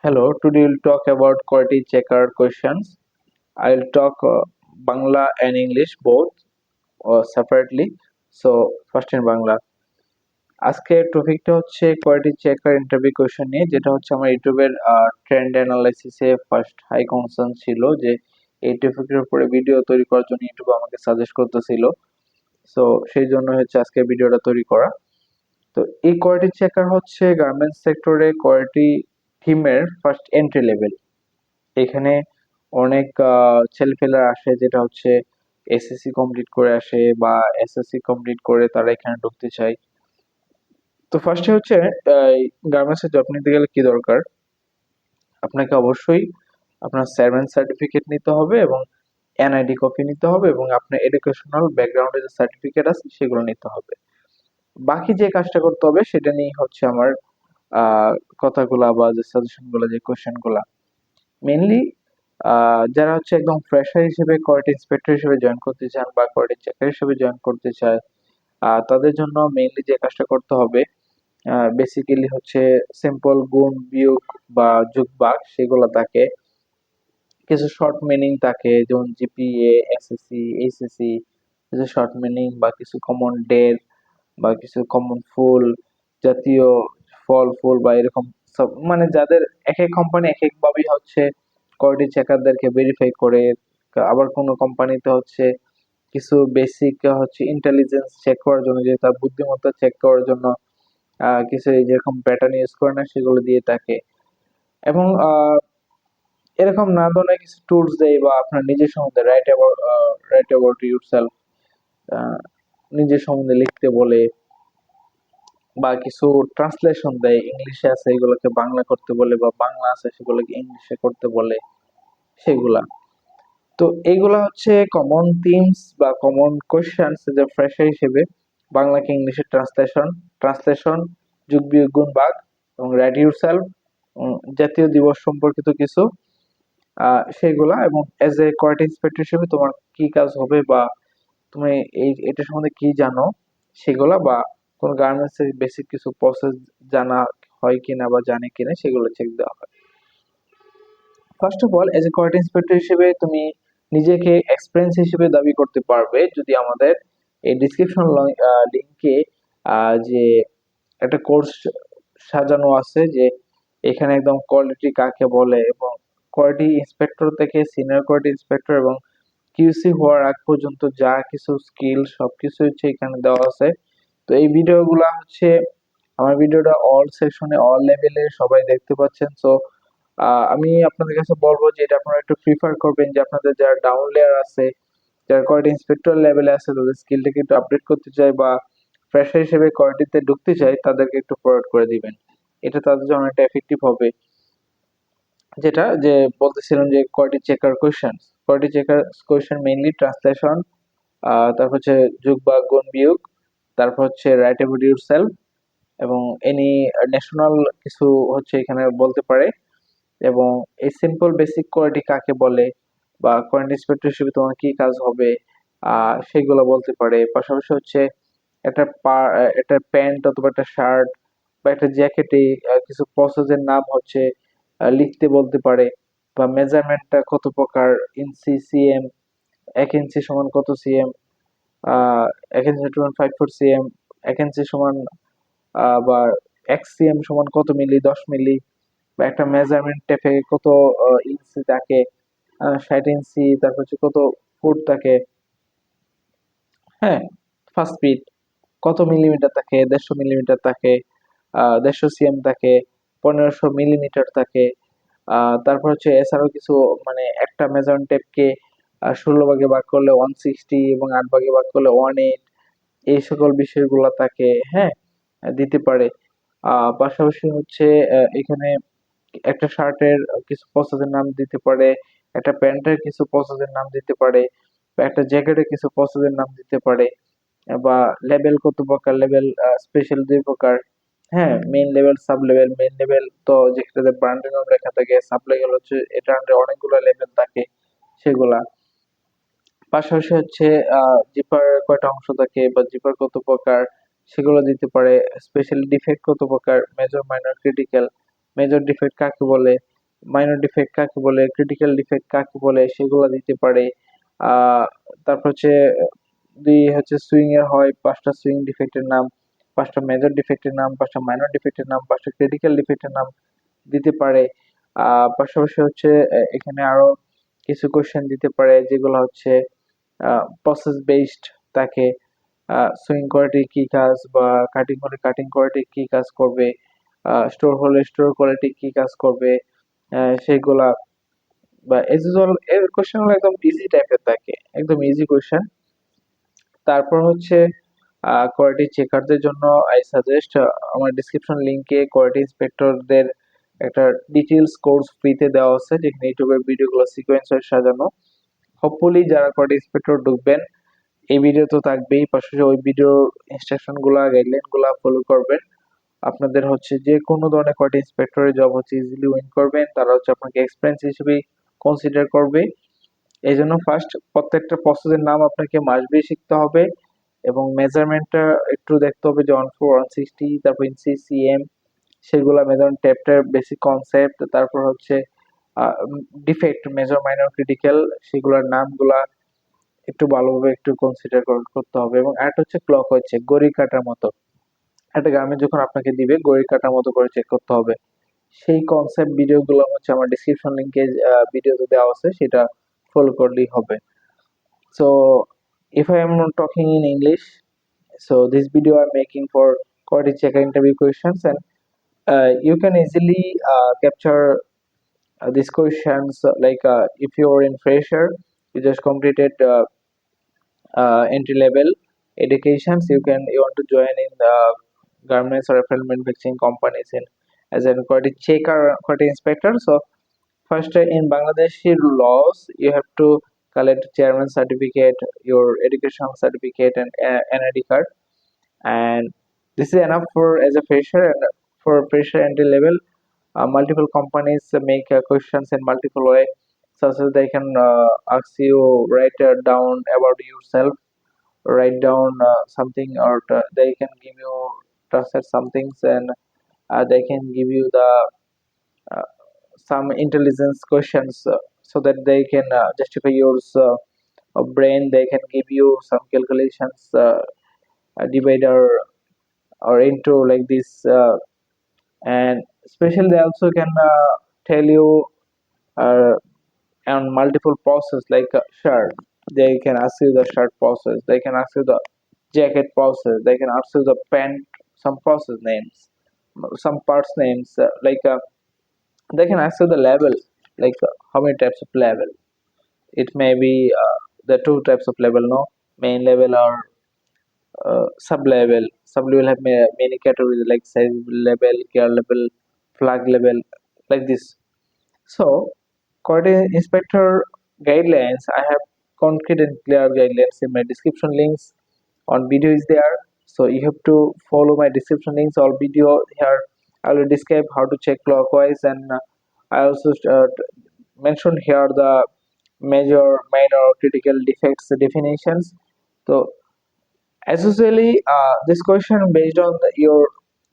Hello, today we'll talk about quality checker questions. I'll talk Bangla and English both separately. So, first in Bangla. আজকের টপিকটা হচ্ছে quality checker interview question নিয়ে, যেটা হচ্ছে আমার ইউটিউবের ট্রেন্ড অ্যানালাইসিসে ফার্স্ট হাই কনসার্ন ছিল যে এই টপিকের উপরে ভিডিও তৈরি করার জন্য ইউটিউব আমাকে সাজেস্ট করতেছিল। সো সেই জন্য হচ্ছে আজকে ভিডিওটা তৈরি করা। তো এই কোয়ালিটি চেকার হচ্ছে গার্মেন্টস সেক্টরে কোয়ালিটি টিমের ফার্স্ট এন্ট্রি লেভেল। এখানে অনেক ছেলেপেলেরা আসে, যেটা হচ্ছে এসএসসি কমপ্লিট করে আসে বা এসএসসি কমপ্লিট করে তারা এখানে ঢুকতে চায়। তো ফার্স্টে হচ্ছে গার্মেন্টসে জব নিতে গেলে কি দরকার, আপনাকে অবশ্যই আপনার সেভেন সার্টিফিকেট নিতে হবে এবং এনআইডি কপি নিতে হবে এবং আপনার এডুকেশনাল ব্যাকগ্রাউন্ডে যে সার্টিফিকেট আছে সেগুলো নিতে হবে। বাকি যে কাজটা করতে হবে সেটা নিয়ে হচ্ছে আমার আহ কথাগুলা বা যে সাজেশনগুলো, যে কোশ্চেনগুলা মেইনলি যারা হচ্ছে একদম ফ্রেশার হিসেবে কোয়ালিটি ইন্সপেক্টর হিসেবে জয়েন করতে চান বা কোয়ালিটি চেকার হিসেবে জয়েন করতে চায়, তাদের জন্য মেইনলি যে কাজটা করতে হবে বেসিক্যালি হচ্ছে সিম্পল গুণ বিয়োগ বা যোগবাগ সেগুলো থাকে, কিছু শর্ট মিনিং থাকে যেমন জিপিএ, এসএসসি, এইচএসসি, কিছু শর্ট মিনিং বা কিছু কমন ডের বা কিছু কমন ফুল জাতীয় ফল ফুল বা এরকম সব, মানে যাদের এক এক কোম্পানি এক এক ভাবেই হচ্ছে কোয়ালিটি চেকারদেরকে ভেরিফাই করে। আবার কোনো কোম্পানিতে হচ্ছে কিছু বেসিক হচ্ছে ইন্টেলিজেন্স চেক করার জন্য, যে তার বুদ্ধিমত্তা চেক করার জন্য কিছু এই যেরকম প্যাটার্ন ইউজ করে না সেগুলো দিয়ে থাকে। এবং এরকম না ধরনের কিছু টুলস দেয় বা আপনার নিজের সম্বন্ধে রাইট অ্যাবাউট ইউরসেলফ, নিজের সম্বন্ধে লিখতে বলে বা কিছু ট্রান্সলেশন দেয়, ইংলিশে আছে এগুলোকে বাংলা করতে বলে বা বাংলা আছে সেগুলোকে ইংলিশে করতে বলে সেগুলা। তো এইগুলা হচ্ছে কমন থিমস বা কমন কোশ্চেনস, যে ফ্রেশার হিসেবে বাংলাকে ইংলিশে ট্রান্সলেশন, যোগ বিয়োগ গুণ ভাগ এবং রাইট ইউরসেলফ, জাতীয় দিবস সম্পর্কিত কিছু সেগুলা। এবং এজ এ কোয়ালিটি ইন্সপেক্টর হিসেবে তোমার কি কাজ হবে বা তুমি এটা সম্বন্ধে কি জানো সেগুলা, বা কোন গার্মেন্টস এর বেসিক কিছু প্রসেস জানা হয় কিনা বা জানে কিনা সেগুলো চেক দেওয়া হয়। First of all, as a quality inspector হিসেবে তুমি নিজেকে এক্সপিরিয়েন্স হিসেবে দাবি করতে পারবে যদি আমাদের এই ডিসক্রিপশন লিংকে যে একটা কোর্স সাজানো আছে, যে এখানে একদম কোয়ালিটি কাকে বলে এবং কোয়ালিটি ইন্সপেক্টর থেকে সিনিয়র কোয়ালিটি ইন্সপেক্টর এবং কিউসি হওয়ার আগ পর্যন্ত যা কিছু স্কিল সবকিছু হচ্ছে এখানে দেওয়া আছে। তো এই ভিডিওগুলা হচ্ছে, আমার ভিডিওটা অল সেকশনে অল লেভেলে সবাই দেখতে পাচ্ছেন। সো আমি আপনাদের কাছে বলবো যে এটা আপনারা একটু প্রিফার করবেন, যে আপনাদের যারা ডাউন লেয়ার আছে, যারা কোয়ালিটি ইন্সপেক্টর লেভেলে আছে, তাদের স্কিলটাকে একটু আপডেট করতে চাই বা ফ্রেশার হিসেবে কোয়ালিটিতে ঢুকতে চাই, তাদেরকে একটু ফরওয়ার্ড করে দিবেন। এটা তাদের জন্য একটা এফেক্টিভ হবে। যেটা যে বলতেছিলাম যে quality checker question mainly translation, তারপর হচ্ছে যোগ বা গুণ বিয়োগ, তারপর হচ্ছে রাইট অ্যাবাউট ইউরসেলফ এবং এনি ন্যাশনাল কিছু হচ্ছে এখানে বলতে পারে। এবং এই সিম্পল বেসিক কোয়ালিটি কাকে বলে বা কোয়ালিটি ইন্সপেক্টর হিসেবে তোমার কি কাজ হবে সেগুলো বলতে পারে। পাশাপাশি হচ্ছে একটা প্যান্ট অথবা একটা শার্ট বা একটা জ্যাকেটে কিছু প্রসেসের নাম হচ্ছে লিখতে বলতে পারে, বা মেজারমেন্টটা কত প্রকার, ইঞ্চি, সিএম, 1 ইঞ্চি সমান কত সিএম, 1 ইঞ্চি সমান 5 4 সিএম, 1 ইঞ্চি সমান বা 1 সিএম সমান কত মিলি, 10 মিলি, বা একটা মেজারমেন্ট টেপে কত ইঞ্চি থাকে, 60 ইঞ্চি, তারপর হচ্ছে কত ফুট থাকে, হ্যাঁ, ফার্স্ট ফিট কত মিলিমিটার থাকে, 150 মিলিমিটার থাকে, 150 সিএম থাকে, 1500 মিলিমিটার থাকে। তারপর হচ্ছে এছাড়াও কিছু, মানে একটা মেজারমেন্ট টেপকে 16 ভাগে ভাগ করলে 160 এবং 8 ভাগে ভাগ করলে 18, এই সকল বিষয়গুলো তাকে, হ্যাঁ, দিতে পারে। পাশাপাশি হচ্ছে এখানে একটা শার্টের কিছু প্রসেসের নাম দিতে পারে, একটা প্যান্টের কিছু প্রসেসের নাম দিতে পারে, বা একটা জ্যাকেটের কিছু প্রসেসের নাম দিতে পারে, বা লেভেল কত প্রকার, লেভেল স্পেশাল 2 প্রকার, হ্যাঁ, main level sub level. Main level তো যেটাতে ব্র্যান্ডের নাম লেখা থাকে, সাব লেভেল হচ্ছে এটা আন্ডার অনেকগুলো লেভেল থাকে সেগুলা। পাশাপাশি হচ্ছে জিপার কয়টা অংশ থাকে বা জিপার কত প্রকার সেগুলো দিতে পারে, স্পেশাল ডিফেক্ট কত প্রকার, major minor critical, major defect কাকে বলে, মাইনর ডিফেক্ট কাকে বলে, ক্রিটিক্যাল ডিফেক্ট কাকে বলে সেগুলো দিতে পারে। তারপর হচ্ছে যদি হচ্ছে সুইং এর হয় 5টা সুইং ডিফেক্টের নাম, 5টা মেজর ডিফেক্টের নাম, 5টা মাইনর ডিফেক্টের নাম, 5টা ক্রিটিক্যাল ডিফেক্টের নাম দিতে পারে। পাশাপাশি হচ্ছে এখানে আরো কিছু কোশ্চেন দিতে পারে যেগুলো হচ্ছে প্রসেস বেসড থাকে। সুইং কোয়ালিটি কি কাজ, বা কাটিং হলে কাটিং কোয়ালিটি কি কাজ করবে, স্টোর হলে স্টোর কোয়ালিটি কি কাজ করবে, সেগুলা। বা এজ ইউজুয়াল এর কোশ্চেন গুলো একদম ইজি টাইপের থাকে, একদম ইজি কোশ্চেন। তারপর হচ্ছে কোয়ালিটি চেকারদের জন্য আই সাজেস্ট আমার ডিসক্রিপশন লিংকে কোয়ালিটি ইন্সপেক্টরদের একটা ডিটেইলস কোর্স ফ্রিতে দেওয়া আছে, যেখানে ইউটিউবের ভিডিওগুলো সিকোয়েন্স হয়ে সাজানো। হোপফুলি যারা কোয়ালিটি ইন্সপেক্টর ঢুকবেন এই ভিডিও তো থাকবেই, পাশাপাশি ওই ভিডিও ইনস্ট্রাকশন গুলা গাইডলাইন গুলা ফলো করবেন। আপনাদের হচ্ছে যে কোনো ধরনের কোয়ালিটি ইন্সপেক্টরের জব হচ্ছে ইজিলি উইন করবেন, তারা হচ্ছে আপনাকে এক্সপিরিয়েন্স হিসেবে কনসিডার করবে। এই জন্য ফার্স্ট প্রত্যেকটা প্রসেসের নাম আপনাকে মাস্ট বি শিখতে হবে, এবং মেজারমেন্টটা একটু দেখতে হবে যে 14 160, তারপর ইঞ্চি সিএম, সেগুলা মেজারমেন্ট ট্যাপটার বেসিক কনসেপ্ট। তারপর হচ্ছে ডিফেক্ট মেজর মাইনর ক্রিটিক্যাল সেগুলোর নামগুলা একটু ভালোভাবে একটু কনসিডার করতে হবে। এবং আরেকটা হচ্ছে ক্লক হচ্ছে ঘড়ি কাটার মতো, একটা গার্মেন্ট যখন আপনাকে দিবে ঘড়ি কাটার মতো করে চেক করতে হবে। সেই কনসেপ্ট ভিডিওগুলো হচ্ছে আমার ডিসক্রিপশন লিংকে ভিডিওতে দেওয়া আছে, সেটা ফলো করলেই হবে। So if I am not talking in English, so this video I'm making for quality checker interview questions, and you can easily capture these questions, like if you are in fresher, you just completed entry level educations, you want to join in the garments or apparel manufacturing companies in as a quality checker, quality inspector. So first, in Bangladeshi laws, you have to collect chairman certificate, your educational certificate, and NID card, and this is enough for as a fresher. And for fresher entry level, multiple companies make questions in multiple way, such as they can ask you write down about yourself, write down something, or they can give you trusted some things, and they can give you the uh, some intelligence questions, so that they can justify your brain. They can give you some calculations, divider or into like this, and especially they also can tell you uh, on multiple process, like shirt. They can ask you the shirt process, they can ask you the jacket process, they can ask you the pant, some process names, some parts names, they can ask you the level, like how many types of level. It may be the two types of level, no, main level or sub level. Sub level have many categories like size level, care level, flag level, like this. So quality inspector guidelines, I have concrete and clear guidelines in my description links, on video is there. So you have to follow my description links or video here. I will describe how to check clockwise, and I also mentioned here the major, minor, critical defects definitions. So as usually, this question based on your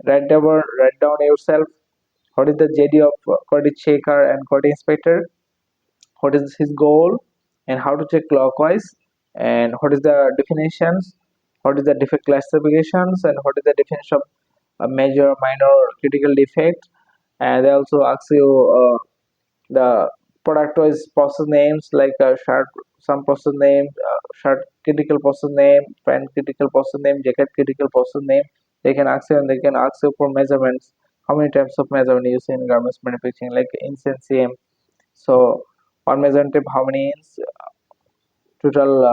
write down yourself. What is the JD of quality checker and quality inspector? What is his goal, and how to check clockwise, and what is the definitions, what is the defect classifications, and what is the definition of a major, minor, critical defect. And they also ask you the product wise process names, like shirt, some process name, shirt critical process name, pant critical process name, jacket critical process name. They can ask you, and they can ask you for measurements, how many types of measurement you use in garments manufacturing, like inch and cm. So one measurement tape, how many inch? Total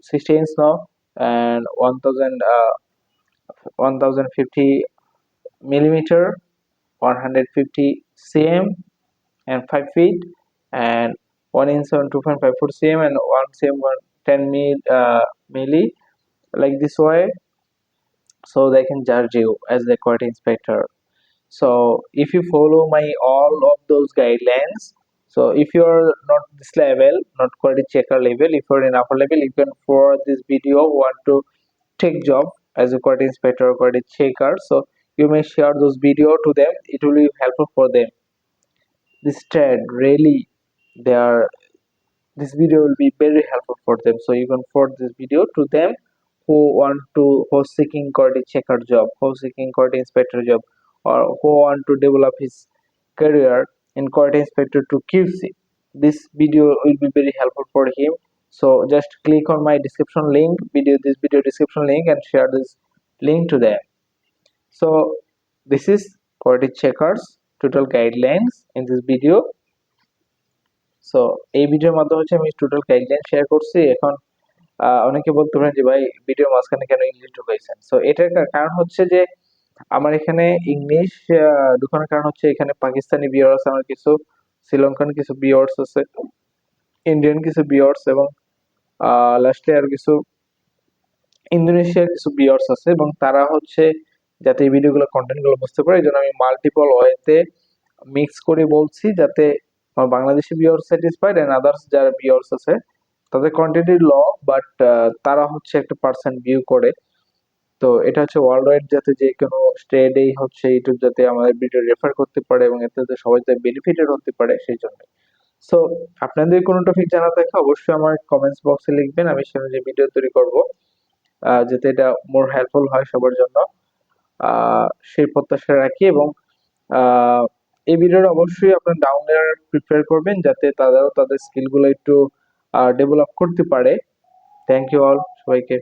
60 inch now, and 1050 millimeter, 150 cm, and 5 feet, and 1 inch on 2.54 cm, and 1 cm on 10 milli, like this way. So they can judge you as the quality inspector. So if you follow my all of those guidelines, so if you're not this level, not quality checker level, if you're in upper level, you can forward this video, want to take job as a quality inspector or quality checker. So you may share those video to them, it will be helpful for them. this trend really, they are, this video will be very helpful for them. So you can forward this video to them who seeking quality checker job, who seeking quality inspector job, or who want to develop his career in quality inspector to QC. This video will be very helpful for him. So just click on my description link, this video description link, and share this link to them. So this is quality checkers total guidelines in this video. So এই ভিডিওর মাধ্যমে হচ্ছে আমি total guideline share করছি। এখন অনেকে বলতে পারেন যে ভাই ভিডিওর মাঝখানে কেন ইংলিশ ঢুকাইছেন? সো এটার কারণ হচ্ছে যে আমার এখানে ইংলিশ ঢুকানোর কারণ হচ্ছে এখানে পাকিস্তানি ভিউয়ার্স, আমার কিছু শ্রীলঙ্কান কিছু ভিউয়ার্স আছে, ইন্ডিয়ান কিছু ভিউয়ার্স, এবং লাস্টে আর কিছু ইন্দোনেশিয়ার কিছু ভিউয়ার্স আছে, এবং তারা হচ্ছে যাতে এই ভিডিওগুলো কন্টেন্টগুলো বুঝতে পারে, এই জন্য আমি মাল্টিপল ওয়েতে মিক্স করে বলছি, যাতে আমার Bangladeshi viewers satisfied and others যারা ভিউয়ার্স আছে তাদের কন্টেন্ট ল, বাট তারা হচ্ছে একটা পার্সেন্ট ভিউ করে। তো এটা হচ্ছে ওয়ার্ল্ড ওয়াইড, যাতে যে কোনো স্টেটেই হচ্ছে ইউটিউব যাতে আমাদের ভিডিও রেফার করতে পারে এবং এতে সবাই যাতে বেনিফিটেড হতে পারে সেই জন্য। সো আপনাদের কোনো টপিক জানা থাকে অবশ্যই আমার কমেন্টস বক্সে লিখবেন, আমি সে অনুযায়ী ভিডিও তৈরি করব, যাতে এটা মোর হেল্পফুল হয় সবার জন্য, সেই প্রত্যাশা রাখি। এবং এই ভিডিওটা অবশ্যই আপনার ডাউনলোড প্রিপেয়ার করবেন, যাতে তারাও তাদের স্কিলগুলো একটু ডেভেলপ করতে পারে। থ্যাংক ইউ অল সবাইকে।